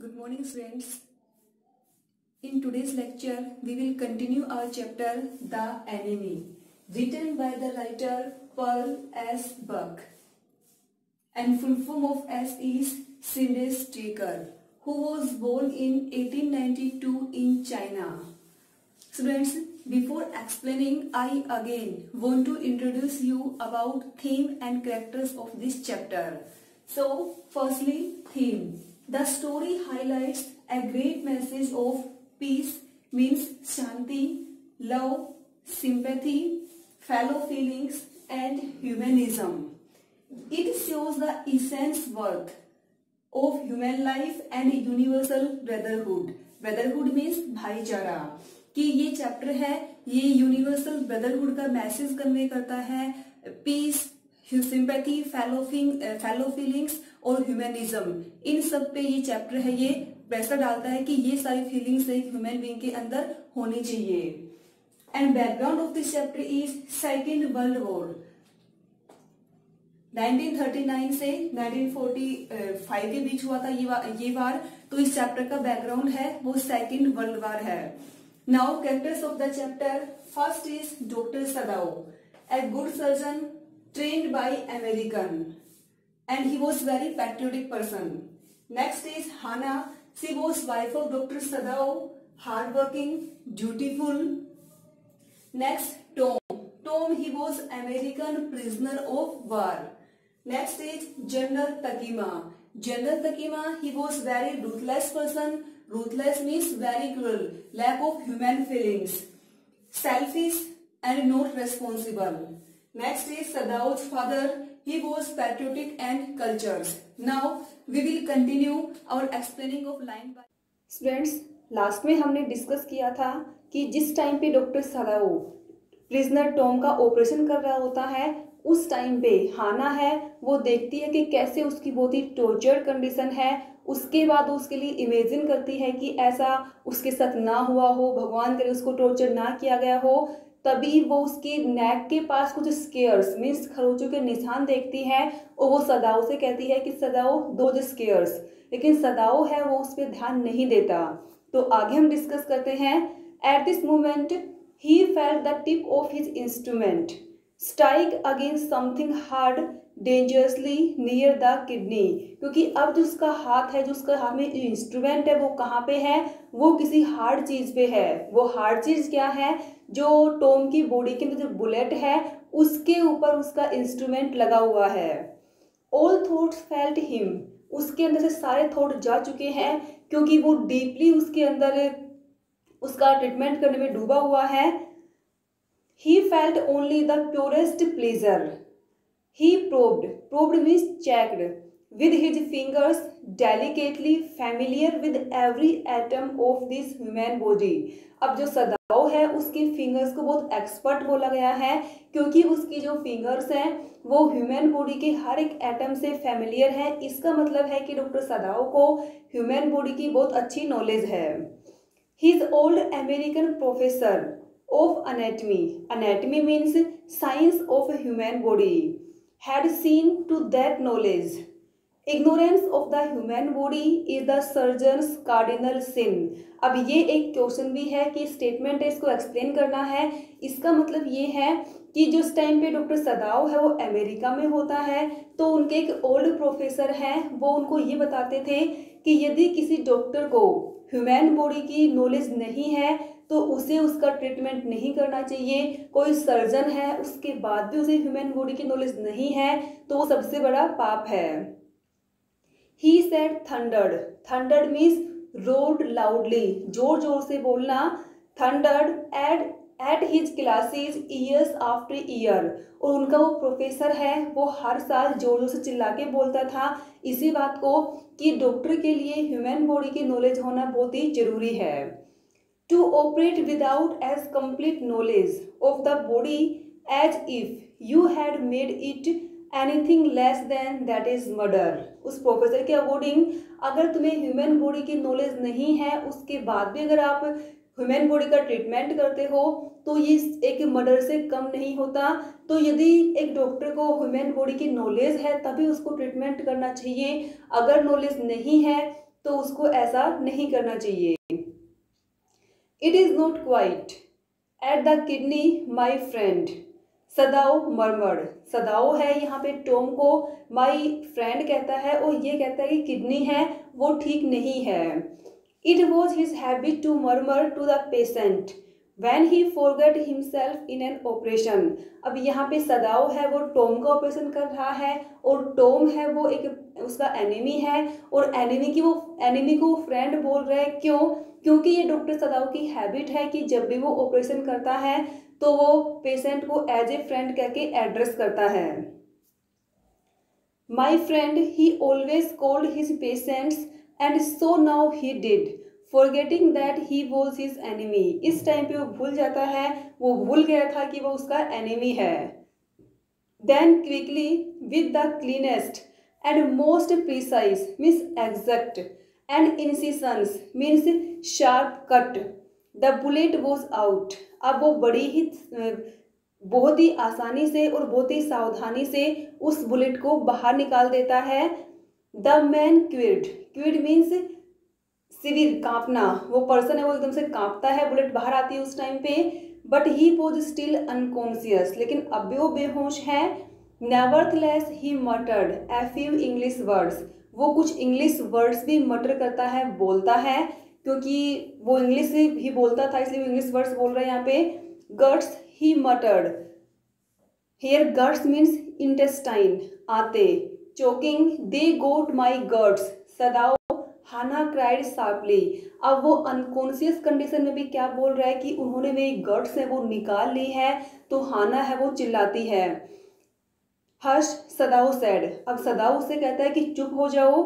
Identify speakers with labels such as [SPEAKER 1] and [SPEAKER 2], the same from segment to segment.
[SPEAKER 1] Good morning, friends. In today's lecture, we will continue our chapter The Enemy, written by the writer Pearl S. Buck. And full form of S is Cindy Stricker, who was born in 1892 in China. Students, before explaining, I again want to introduce you about theme and characters of this chapter. So, firstly, theme. The story highlights a great message of peace, means shanti, love, sympathy, fellow feelings and humanism. It shows the essence worth of human life and universal brotherhood. Brotherhood means भाईचारा. कि ये chapter है, ये universal brotherhood का message convey करता है, piece, sympathy, fellow feelings और humanism. इन सब पे ये चैप्टर है, ये प्रेशर डालता है कि ये सारी फीलिंग्स एक ह्यूमन बीइंग के अंदर होनी चाहिए. And background of this chapter is second world war. 1939 से 1945 के बीच हुआ था ये वार. तो इस चैप्टर का बैकग्राउंड है वो सेकेंड वर्ल्ड वॉर है. Now characters of the chapter. First is doctor Sadao, a good surgeon trained by American, and he was very patriotic person. Next is Hana. She was wife of Dr. Sadao, hardworking, dutiful. Next, Tom, he was American prisoner of war. Next is General Takima. General Takima, he was very ruthless person. Ruthless means very cruel, lack of human feelings, selfish and not responsible. Next is Sadao's father. He was patriotic and cultured. Now we will continue our explaining of line by. Students, last में हमने discuss किया था कि जिस time पे doctor सदाओ prisoner Tom का operation कर रहा होता है, उस टाइम पे हाना है वो देखती है कि कैसे उसकी बहुत ही टॉर्चर्ड कंडीशन है. उसके बाद उसके लिए इमेजिन करती है कि ऐसा उसके साथ ना हुआ हो, भगवान करे उसको टॉर्चर ना किया गया हो. तभी वो उसकी नेक के पास कुछ स्केयर्स मीन्स खरोचों के निशान देखती है और वो सदाओ से कहती है कि सदाओ दो स्केयर्स. लेकिन सदाओ है वो उस पर ध्यान नहीं देता. तो आगे हम डिस्कस करते हैं. At this moment he felt the tip of his instrument strike against something hard dangerously near the kidney. क्योंकि अब जो उसका हाथ है, जो उसका हाथ में इंस्ट्रूमेंट है वो कहाँ पे है, वो किसी हार्ड चीज पे है. वो हार्ड चीज क्या है, जो टॉम की बॉडी के अंदर जो बुलेट है उसके ऊपर उसका इंस्ट्रूमेंट लगा हुआ है. All thoughts felt him. उसके अंदर से सारे थॉट जा चुके हैं क्योंकि वो डीपली उसके अंदर उसका ट्रीटमेंट करने में डूबा हुआ है. He felt only the purest pleasure. He probed means checked, with his fingers delicately familiar with every atom of this human body. अब जो सदाओ है उसके फिंगर्स को बहुत एक्सपर्ट बोला गया है क्योंकि उसकी जो फिंगर्स हैं वो ह्यूमन बॉडी के हर एक एटम से फैमिलियर है. इसका मतलब है कि डॉक्टर सदाओ को ह्यूमन बॉडी की बहुत अच्छी नॉलेज है. His old American professor of anatomy. Anatomy means science of a human body. Had seen to that knowledge. Ignorance of the human body is the surgeon's cardinal sin. अब ये एक question भी है कि स्टेटमेंट है, इसको explain करना है. इसका मतलब ये है कि जो इस टाइम पे डॉक्टर सदाओ है वो अमेरिका में होता है, तो उनके एक ओल्ड प्रोफेसर हैं, वो उनको ये बताते थे कि यदि किसी डॉक्टर को ह्यूमन बॉडी की नॉलेज नहीं है तो उसे उसका ट्रीटमेंट नहीं करना चाहिए. कोई सर्जन है उसके बाद भी उसे ह्यूमन बॉडी की नॉलेज नहीं है तो वो सबसे बड़ा पाप है. He said thundered. Thundered means roared loudly. जोर जोर से बोलना. Thundered at his classes years after year. और उनका वो प्रोफेसर है वो हर साल जोर जोर से चिल्ला के बोलता था इसी बात को कि डॉक्टर के लिए ह्यूमन बॉडी की नॉलेज होना बहुत ही जरूरी है. To operate without as complete knowledge of the body as if you had made it anything less than that is murder. उस प्रोफेसर के अकॉर्डिंग अगर तुम्हें ह्यूमन बॉडी की नॉलेज नहीं है उसके बाद भी अगर आप ह्यूमन बॉडी का ट्रीटमेंट करते हो तो ये एक मर्डर से कम नहीं होता. तो यदि एक डॉक्टर को ह्यूमन बॉडी की नॉलेज है तभी उसको ट्रीटमेंट करना चाहिए. अगर नॉलेज नहीं है तो उसको ऐसा नहीं करना चाहिए। It is not quite at the kidney my friend, Sadao murmur. Sadao है यहाँ पे टॉम को माई फ्रेंड कहता है और ये कहता है कि किडनी है वो ठीक नहीं है। It was his habit to murmur to the patient when he forgot himself in an operation। अब यहाँ पे सदाओ है वो टॉम का ऑपरेशन कर रहा है और टॉम है वो एक उसका एनिमी है और एनिमी को फ्रेंड बोल रहे हैं। क्यों? क्योंकि ये डॉक्टर सदाओ की हैबिट है कि जब भी वो ऑपरेशन करता है तो वो पेशेंट को एज ए फ्रेंड करके एड्रेस करता है। My friend he always called his patients and so now he did forgetting that he was his enemy. इस टाइम पे वो भूल जाता है, वो भूल गया था कि वो उसका एनिमी है। Then quickly with the cleanest and most precise means exact and incisions means sharp cut the bullet was out. अब वो बहुत ही आसानी से और बहुत ही सावधानी से उस बुलेट को बाहर निकाल देता है। The man quivered, quivered means shiver, कांपना। वो पर्सन है वो एकदम से कांपता है, बुलेट बाहर आती है उस टाइम पे। But he was still unconscious, लेकिन अब भी वो बेहोश है। Nevertheless he muttered a few English words, वो कुछ इंग्लिश वर्ड्स भी मटर करता है, बोलता है, क्योंकि वो इंग्लिश ही बोलता था इसलिए वो इंग्लिश वर्ड्स बोल रहे हैं यहाँ पे। Guts he मटर्ड, here guts means intestine, आते। चोकिंग दे गोट माई गट्स, सदाओ हाना क्राइड शार्पली। अब वो अनकॉन्शियस कंडीशन में भी क्या बोल रहा है कि उन्होंने मेरी गट्स है वो निकाल ली है, तो हाना है वो चिल्लाती है। हर्ष सदाओ सेड, अब सदाओ से कहता है कि चुप हो जाओ।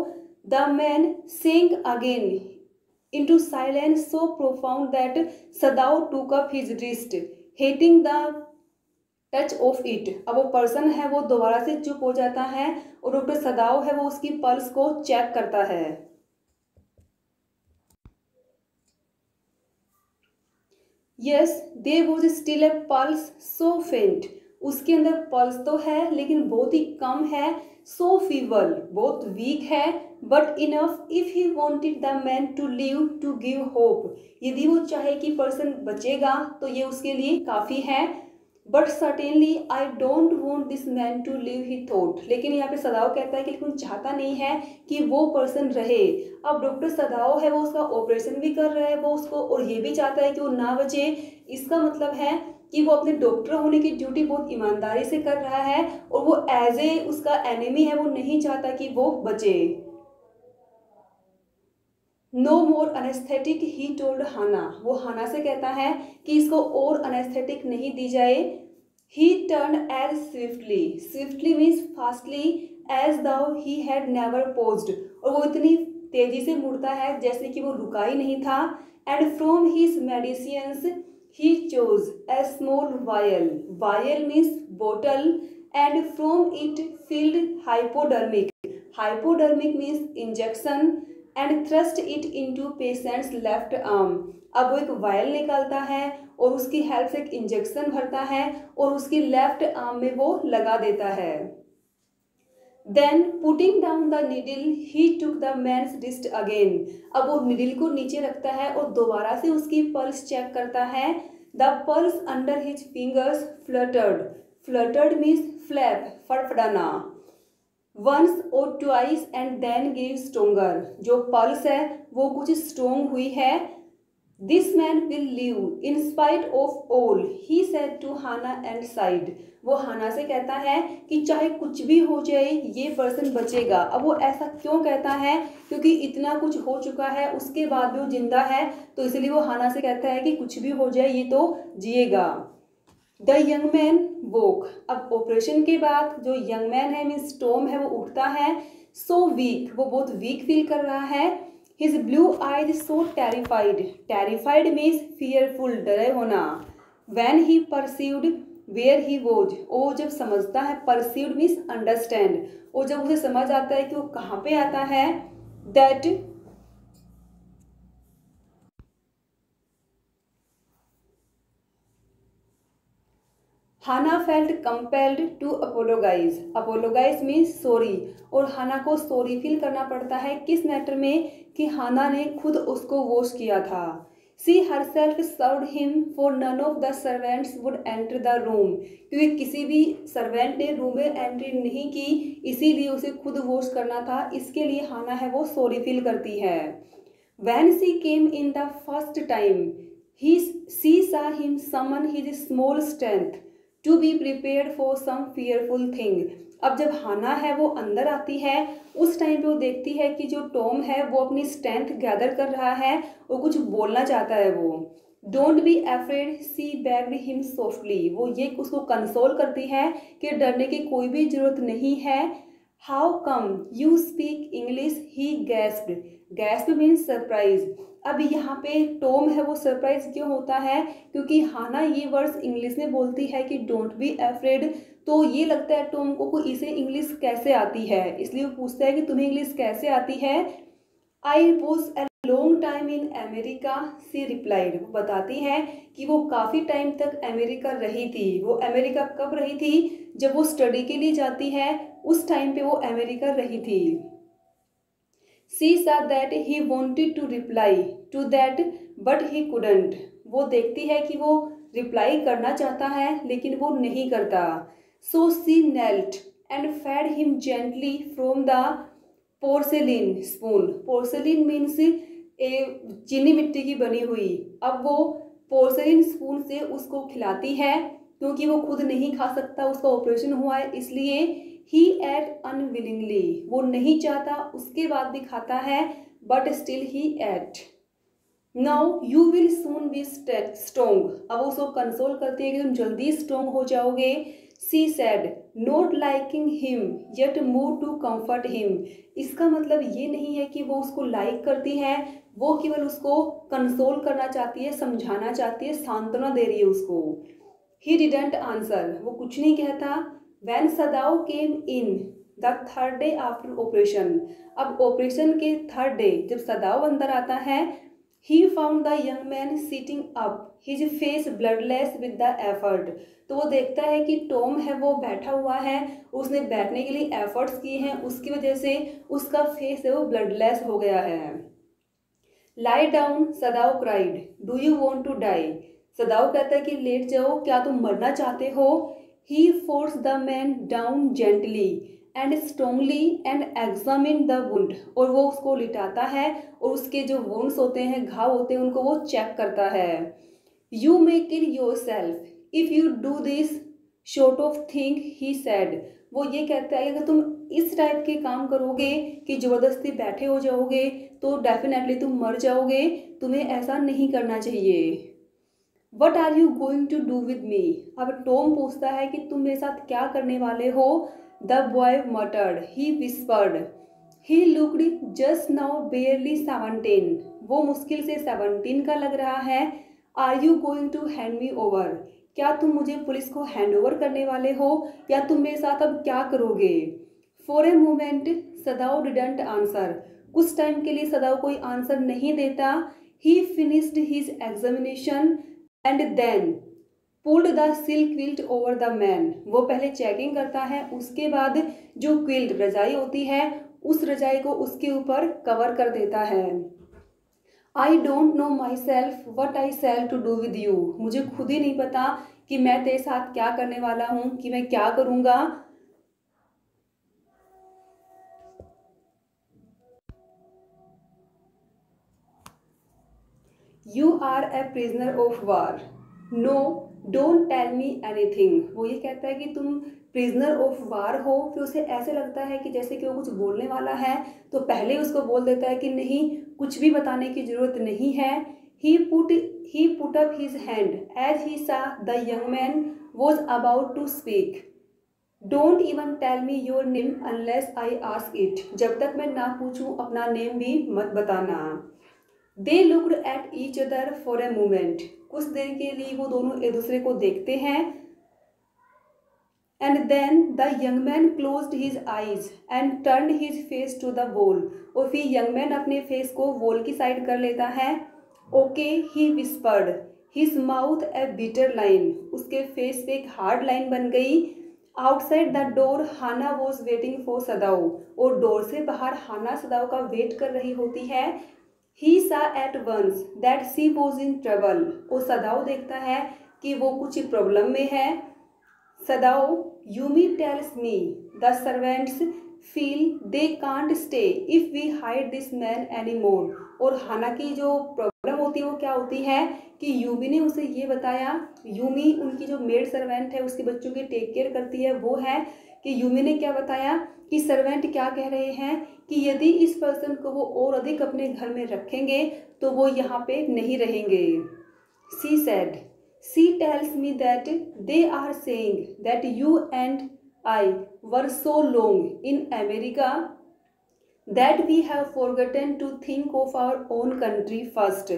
[SPEAKER 1] The man sink again into silence so profound that Sadao took up his wrist hating the touch of it. अब वो पर्सन है वो दोबारा से चुप हो जाता है और डॉक्टर सदाओ है वो उसकी पल्स को चेक करता है। Yes there was still a pulse so faint, उसके अंदर पल्स तो है लेकिन बहुत ही कम है। सो फीबल, बहुत वीक है। But enough if he wanted the man to live to give hope, यदि वो चाहे कि पर्सन बचेगा तो ये उसके लिए काफ़ी है। But certainly I don't want this man to live he thought, लेकिन यहाँ पे सदाओ कहता है कि लेकिन चाहता नहीं है कि वो पर्सन रहे। अब डॉक्टर सदाओ है वो उसका ऑपरेशन भी कर रहा है वो उसको, और ये भी चाहता है कि वो ना बचे। इसका मतलब है कि वो अपने डॉक्टर होने की ड्यूटी बहुत ईमानदारी से कर रहा है और वो एज ए उसका एनिमी है, वो नहीं चाहता कि वो बचे। No more anaesthetic he told Hana, वो हाना से कहता है कि इसको और अनेस्थेटिक नहीं दी जाए। He turn as swiftly, swiftly means fastly, as though he had never paused, और वो इतनी तेजी से मुड़ता है जैसे कि वो रुका ही नहीं था। And from his medicines he chose a small vial, vial means bottle, and from it filled hypodermic, hypodermic means injection, and thrust it into patient's left arm. अब वो एक वायल निकालता है और उसकी हेल्प से एक इंजेक्शन भरता है और उसकी लेफ्ट आर्म में वो लगा देता है। Then putting down the needle he took the man's wrist again, अब वो नीडल को नीचे रखता है और दोबारा से उसकी पल्स चेक करता है। The pulse under his fingers fluttered, fluttered means flap, फड़फड़ाना। वंस और twice and then gave stronger, जो पल्स है वो कुछ स्ट्रोंग हुई है। This man will live in spite of all he said to Hana and sighed, वो Hana से कहता है कि चाहे कुछ भी हो जाए ये पर्सन बचेगा। अब वो ऐसा क्यों कहता है? क्योंकि इतना कुछ हो चुका है उसके बाद भी वो जिंदा है, तो इसलिए वो हाना से कहता है कि कुछ भी हो जाए ये तो जिएगा। द यंग मैन वोक, अब ऑपरेशन के बाद जो यंग मैन है मीन्स टॉम है वो उठता है। सो वीक, वो बहुत वीक फील कर रहा है। His blue eyes so terrified, terrified means fearful, डरे होना। When he perceived where he was, वो जब समझता है, परसीव्ड मीन्स अंडरस्टैंड, और जब उसे समझ आता है कि वो कहाँ पे आता है, that Hana felt compelled to apologise, apologise means sorry, और हाना को सॉरी फील करना पड़ता है किस मैटर में, कि हाना ने खुद उसको वॉश किया था। She herself served him for none of the servants would enter the room, क्योंकि किसी भी सर्वेंट ने रूम में एंट्री नहीं की, इसीलिए उसे खुद वॉश करना था, इसके लिए हाना है वो सॉरी फील करती है। When she came in the first time, she saw him summon his small strength to be prepared for some fearful thing. अब जब हाना है वो अंदर आती है, उस टाइम पे वो देखती है कि जो टॉम है वो अपनी स्ट्रेंथ गैदर कर रहा है और कुछ बोलना चाहता है वो। Don't be afraid, she begged him softly, वो ये उसको कंसोल करती है कि डरने की कोई भी जरूरत नहीं है। How come you speak English, he gasped, gasp means surprise. अब यहाँ पे टॉम है वो सरप्राइज क्यों होता है, क्योंकि हाना ये वर्ड्स इंग्लिश में बोलती है कि डोंट बी एफ्रेड, तो ये लगता है टॉम को इसे इंग्लिश कैसे आती है, इसलिए वो पूछता है कि तुम्हें इंग्लिश कैसे आती है। I was a long time in America, she replied, वो बताती है कि वो काफ़ी टाइम तक अमेरिका रही थी। वो अमेरिका कब रही थी, जब वो स्टडी के लिए जाती है, उस टाइम पे वो अमेरिका रही थी। She saw that he wanted to reply to that but he couldn't, वो देखती है कि वो रिप्लाई करना चाहता है लेकिन वो नहीं करता। So she knelt and fed him gently from the porcelain spoon, porcelain means चीनी मिट्टी की बनी हुई, अब वो पोर्सेलिन स्पून से उसको खिलाती है, क्योंकि वो खुद नहीं खा सकता, उसका ऑपरेशन हुआ है इसलिए। ही एट अनविलिंगली, वो नहीं चाहता उसके बाद भी खाता है, but still he ate. Now you will soon be strong, अब उसको कंसोल करती है कि तुम जल्दी स्ट्रोंग हो जाओगे। She said not liking him yet move to comfort him, इसका मतलब ये नहीं है कि वो उसको लाइक करती है, वो केवल उसको कंसोल करना चाहती है, समझाना चाहती है, सांत्वना दे रही है उसको। ही डिडंट आंसर, वो कुछ नहीं कहता। When सदाव came in the third day after operation, अब ऑपरेशन के थर्ड डे जब सदाव अंदर आता है, he found the young man sitting up, his face bloodless with the effort, तो वो देखता है कि टॉम है वो बैठा हुआ है, उसने बैठने के लिए एफर्ट्स किए हैं, उसकी वजह से उसका फेस है वो ब्लडलेस हो गया है। Lie down, Sadao cried, do you want to die, Sadao कहता है कि लेट जाओ, क्या तुम मरना चाहते हो। He forced the man down gently and strongly and examined the wound, और वो उसको लिटाता है और उसके जो wounds होते हैं, घाव होते हैं, उनको वो चेक करता है। You may kill yourself if you do this sort of thing, he said, वो ये कहता है कि अगर तुम इस टाइप के काम करोगे कि ज़बरदस्ती बैठे हो जाओगे तो डेफिनेटली तुम मर जाओगे, तुम्हें ऐसा नहीं करना चाहिए। What are you going to do with me, अब टॉम पूछता है कि तुम मेरे साथ क्या करने वाले हो। The boy muttered, he whispered, he looked just now barely 17, वो मुश्किल से 17 का लग रहा है। Are you going to hand me over, क्या तुम मुझे पुलिस को हैंड ओवर करने वाले हो, या तुम मेरे साथ अब क्या करोगे। For a moment Sadao didn't answer, कुछ टाइम के लिए सदाव कोई आंसर नहीं देता। He finished his examination and then pulled the silk quilt over the man, वो पहले चेकिंग करता है, उसके बाद जो क्विल्ट रजाई होती है उस रजाई को उसके ऊपर कवर कर देता है। I don't know myself what I shall to do with you, मुझे खुद ही नहीं पता कि मैं तेरे साथ क्या करने वाला हूँ, कि मैं क्या करूँगा। You are a prisoner of war, no don't tell me anything, वो ये कहता है कि तुम प्रिजनर ऑफ वार हो, फिर उसे ऐसे लगता है कि जैसे कि वो कुछ बोलने वाला है, तो पहले उसको बोल देता है कि नहीं, कुछ भी बताने की जरूरत नहीं है। He put up his hand as he saw the young man was about to speak, don't even tell me your name unless I ask it, जब तक मैं ना पूछूं अपना नेम भी मत बताना। They looked at each other for a moment, कुछ देर के लिए वो दोनों एक दूसरे को देखते हैं। And then the young man closed his eyes and turned his face to the wall, और फिर यंग मैन अपने फेस को वॉल की साइड कर लेता है। Okay, he whispered, his mouth a bitter line, उसके फेस पे एक हार्ड लाइन बन गई। Outside the door Hana was waiting for Sadao, और डोर से बाहर हाना सदाओ का वेट कर रही होती है। He saw at once that she was in trouble, और सदाओ देखता है कि वो कुछ प्रॉब्लम में है। Sadao Yumi tells me the servants feel they can't stay if we hide this man any more, और हाना की जो प्रॉब्लम होती है वो क्या होती है कि यूमी ने उसे ये बताया, यूमी उनकी जो मेड सर्वेंट है, उसके बच्चों की टेक केयर करती है, वो है कि यूमी ने क्या बताया कि सर्वेंट क्या कह रहे हैं कि यदि इस पर्सन को वो और अधिक अपने घर में रखेंगे तो वो यहाँ पे नहीं रहेंगे। She said, she tells me that they are saying that you and I were so long in America that we have forgotten to think of our own country first.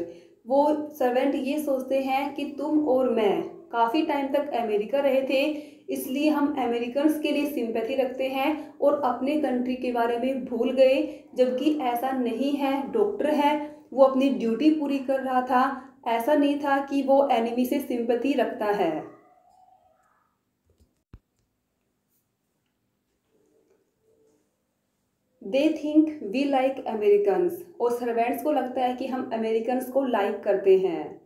[SPEAKER 1] वो सर्वेंट ये सोचते हैं कि तुम और मैं काफ़ी टाइम तक अमेरिका रहे थे, इसलिए हम अमेरिकन्स के लिए सिंपैथी रखते हैं और अपने कंट्री के बारे में भूल गए, जबकि ऐसा नहीं है। डॉक्टर है, वो अपनी ड्यूटी पूरी कर रहा था, ऐसा नहीं था कि वो एनिमी से सिंपैथी रखता है। They think we like Americans, और सर्वेंट्स को लगता है कि हम अमेरिकन्स को लाइक करते हैं।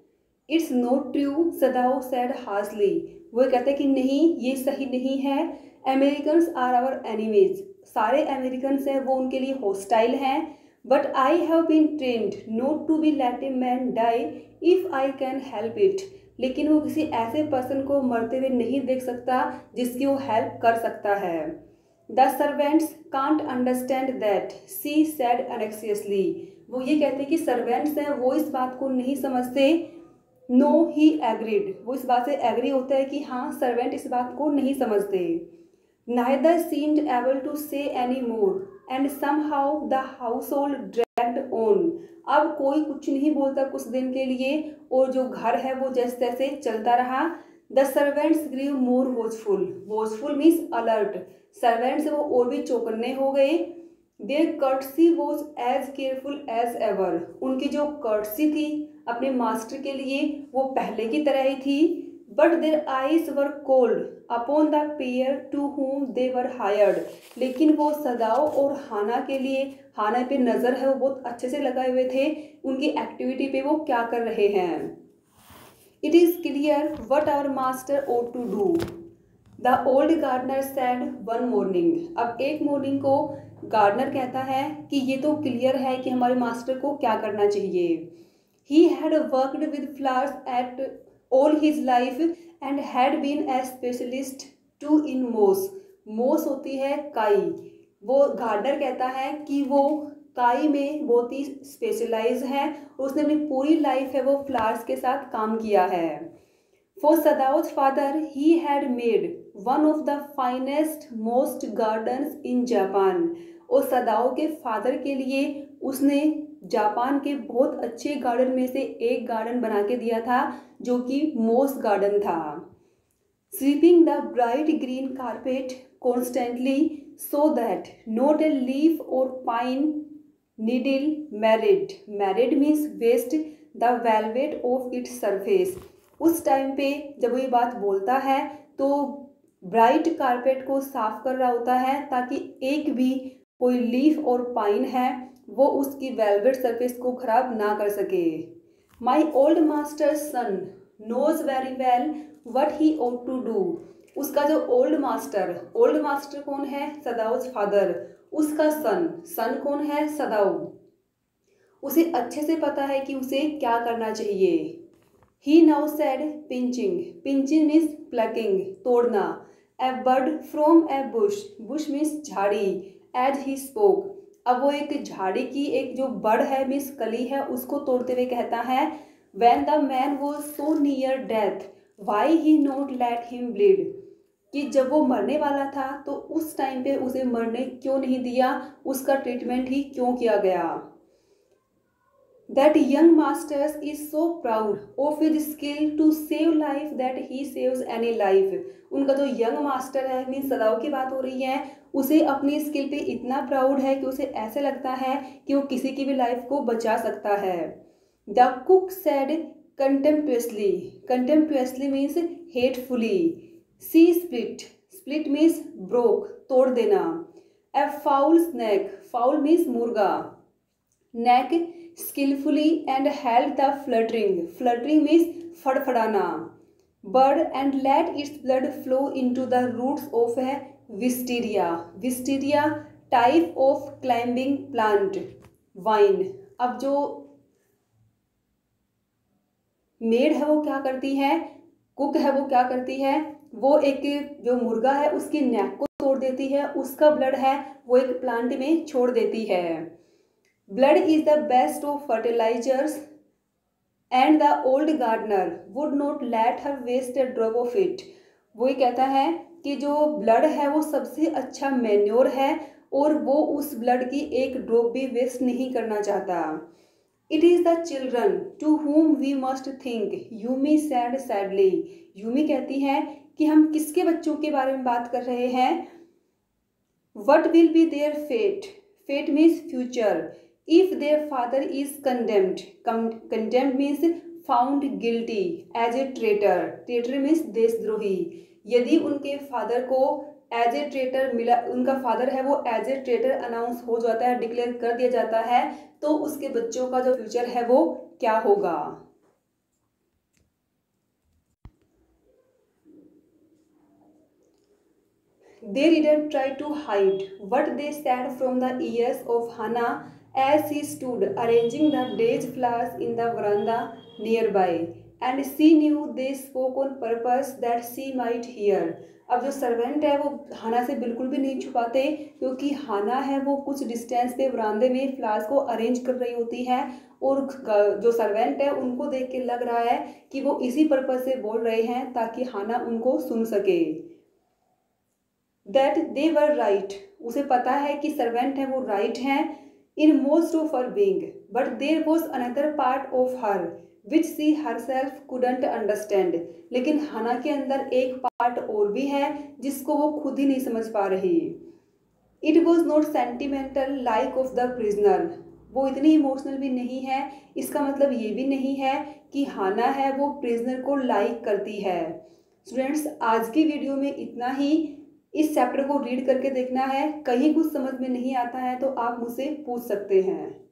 [SPEAKER 1] It's not true, Sadao said harshly, वो कहते हैं कि नहीं, ये सही नहीं है। अमेरिकन्स आर आवर एनिमीज, सारे अमेरिकन्स हैं वो उनके लिए हॉस्टाइल हैं। But I have been trained not to be let a man die if I can help it, लेकिन वो किसी ऐसे पर्सन को मरते हुए नहीं देख सकता जिसकी वो हेल्प कर सकता है। The servants can't understand that, she said anxiously, वो ये कहते हैं कि सर्वेंट्स हैं वो इस बात को नहीं समझते। नो ही एग्रीड, वो इस बात से एग्री होता है कि हाँ, सर्वेंट इस बात को नहीं समझते। नाइदर सीम्ड एबल टू से any more and somehow the house hold dragged on, अब कोई कुछ नहीं बोलता कुछ दिन के लिए, और जो घर है वो जैसे तैसे चलता रहा। The servants grew more watchful, watchful means alert, servants वो और भी चौकन्ने हो गए। Their courtesy was as careful as ever, उनकी जो कर्टसी थी अपने मास्टर के लिए वो पहले की तरह ही थी। But their eyes were cold upon the pair to whom they were hired, लेकिन वो सदाओ और हाना के लिए, हाना पे नज़र है वो बहुत अच्छे से लगाए हुए थे उनकी एक्टिविटी पे, वो क्या कर रहे हैं। It is clear what our master ought to do, the old gardener said one morning, अब एक मॉर्निंग को गार्डनर कहता है कि ये तो क्लियर है कि हमारे मास्टर को क्या करना चाहिए। He had worked with flowers at all his life and had been a specialist too in moss, moss होती है काई, वो गार्डनर कहता है कि वो काई में बहुत ही स्पेशलाइज है और उसने अपनी पूरी लाइफ है वो फ्लावर्स के साथ काम किया है। For Sadao's father he had made one of the finest most gardens in Japan, और सदाओ के फादर के लिए उसने जापान के बहुत अच्छे गार्डन में से एक गार्डन बना के दिया था जो कि मोस गार्डन था। Sweeping the bright green carpet constantly so that not a leaf or pine needle marred, marred means waste the velvet of its surface, उस टाइम पे जब वो ये बात बोलता है तो ब्राइट कारपेट को साफ कर रहा होता है ताकि एक भी कोई लीफ और पाइन है वो उसकी वेलवेट सरफेस को खराब ना कर सके। My old master son knows very well what he ought to do, उसका जो ओल्ड मास्टर कौन है, सदाओ's फादर, उसका सन कौन है, सदाओ, उसे अच्छे से पता है कि उसे क्या करना चाहिए। He now said pinching, pinching means plucking, तोड़ना, a bird from a bush means झाड़ी, एज ही स्पोक, अब वो एक झाड़ी की एक जो बर्ड है मीन्स कली है उसको तोड़ते हुए कहता है। When the man was so near death why he not let him bleed, कि जब वो मरने वाला था तो उस टाइम पे उसे मरने क्यों नहीं दिया, उसका ट्रीटमेंट ही क्यों किया गया। That young master is so proud of his skill to save life that he saves any life, उनका जो यंग मास्टर है मीन्स सदाओ की बात हो रही है, उसे अपनी स्किल पे इतना प्राउड है कि उसे ऐसे लगता है कि वो किसी की भी लाइफ को बचा सकता है। The cook said contemptuously. Contemptuously means hatefully. C split. Split means broke, तोड़ देना. A foul snake. Foul means मुर्गा. Neck skillfully and held the fluttering. Fluttering means फड़फड़ाना. Bird and let its blood flow into the roots of a wisteria. Wisteria type of climbing plant. Vine. अब जो made है वो क्या करती है, cook है वो क्या करती है, वो एक जो मुर्गा है उसकी नेक को तोड़ देती है, उसका ब्लड है वो एक प्लांट में छोड़ देती है. Blood is the best of fertilisers and the old gardener would not let her waste a drop of it. वो कहता है कि जो ब्लड है वो सबसे अच्छा मैन्योर है और वो उस ब्लड की एक ड्रॉप भी वेस्ट नहीं करना चाहता. It is the children to whom we must think. Yumi said sadly. Yumi कहती है कि हम किसके बच्चों के बारे में बात कर रहे हैं. What will be their fate? Fate means future. If their father is condemned. Condemned means found guilty as a traitor. Traitor means देशद्रोही. यदि उनके फादर को एज ए ट्रेटर मिला, उनका फादर है वो एज ए ट्रेटर अनाउंस हो जाता है, डिक्लेयर कर दिया जाता है, तो उसके बच्चों का जो फ्यूचर है वो क्या होगा. They didn't try to hide what they said from the ears of Hannah as she stood arranging the day's flowers in the veranda nearby, and she knew they spoke on purpose that she might hear. अब जो servant है वो Hana से बिल्कुल भी नहीं छुपाते, क्योंकि हाना है वो कुछ डिस्टेंस पे वरांदे में फ्लावर्स को अरेंज कर रही होती है, और जो सर्वेंट है उनको देख के लग रहा है कि वो इसी पर्पस से बोल रहे हैं ताकि हाना उनको सुन सके. That they were right. उसे पता है कि सर्वेंट है वो राइट हैं in most of her being, but there was another part of her which she herself couldn't understand. लेकिन हाना के अंदर एक पार्ट और भी है जिसको वो खुद ही नहीं समझ पा रही. It was not sentimental like of the prisoner. वो इतनी इमोशनल भी नहीं है, इसका मतलब ये भी नहीं है कि हाना है वो प्रिजनर को लाइक करती है. स्टूडेंट्स, आज की वीडियो में इतना ही. इस चैप्टर को रीड करके देखना है, कहीं कुछ समझ में नहीं आता है तो आप मुझसे पूछ सकते हैं.